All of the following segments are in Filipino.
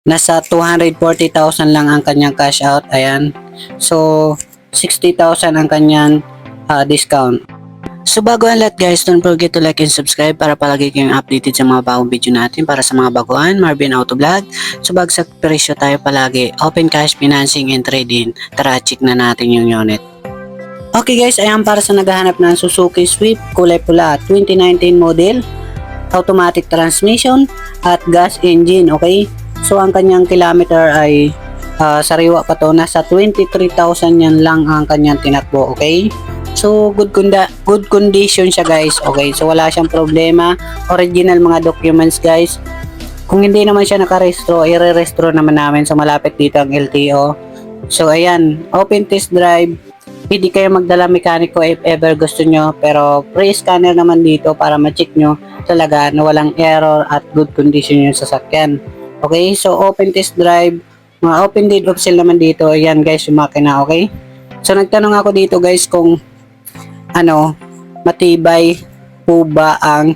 Nasa 240,000 lang ang kanyang cash out. Ayan. So, 60,000 ang kanyang discount. So bago ang lahat guys, don't forget to like and subscribe para palagi kayong updated sa mga bagong video natin. Para sa mga baguhan, Marvin Auto Vlog. So bagsak presyo tayo palagi. Open cash, financing, and trading. Tara, check na natin yung unit. Okay guys, ayan para sa naghahanap ng Suzuki Swift kulay pula 2019 model, automatic transmission at gas engine. Okay, so ang kanyang kilometer ay sariwa pa to, nasa 23,000 yan lang ang kanyang tinakbo. Okay, so good condition siya guys. Okay, so wala siyang problema, original mga documents guys. Kung hindi naman siya nakarestro, i-restro naman namin, so malapit dito ang LTO. So ayan, open test drive. Hindi kayo magdala mekaniko if ever gusto nyo, pero free scanner naman dito para ma-check nyo talaga na walang error at good condition yung sasakyan. Okay, so open test drive, mga open deed of sale naman dito. Ayan guys yung makina. Okay, so nagtanong ako dito guys kung matibay po ba ang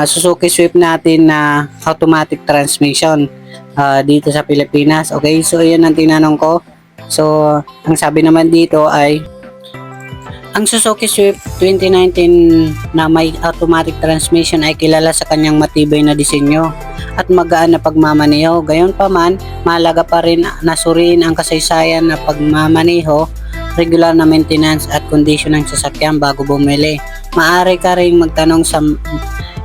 Suzuki Swift natin na automatic transmission dito sa Pilipinas. Okay, so ayan ang tinanong ko. So ang sabi naman dito ay ang Suzuki Swift 2019 na may automatic transmission ay kilala sa kanyang matibay na disenyo at magaan na pagmamaneho. Gayunpaman, mahalaga pa rin na suriin ang kasaysayan na pagmamaneho, regular na maintenance at kondisyon ng sasakyan bago bumili. Maaari ka rin magtanong sa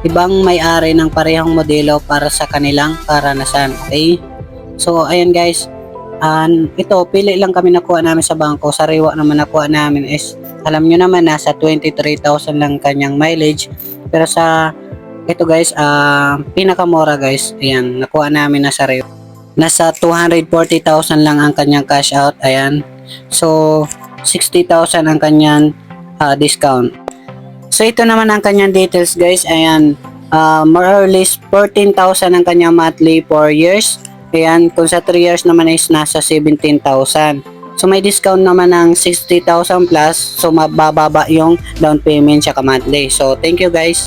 ibang may-ari ng parehong modelo para sa kanilang karanasan. Okay? So, ayan guys. Ito, pili lang kami nakuha namin sa bangko. Sariwa naman nakuha namin is, alam nyo naman, nasa 23,000 lang kanyang mileage. Pero sa, ito guys, pinakamura guys. Ayan, nakuha namin na sariwa. Nasa 240,000 lang ang kanyang cash out. Ayan. So, 60,000 ang kanyang discount. So, ito naman ang kanyang details guys. Ayan, more or less 14,000 ang kanyang monthly 4 years. Ayan, kung sa 3 years naman is nasa 17,000. So may discount naman ng 60,000 plus. So mabababa yung down payment siya monthly. So thank you guys.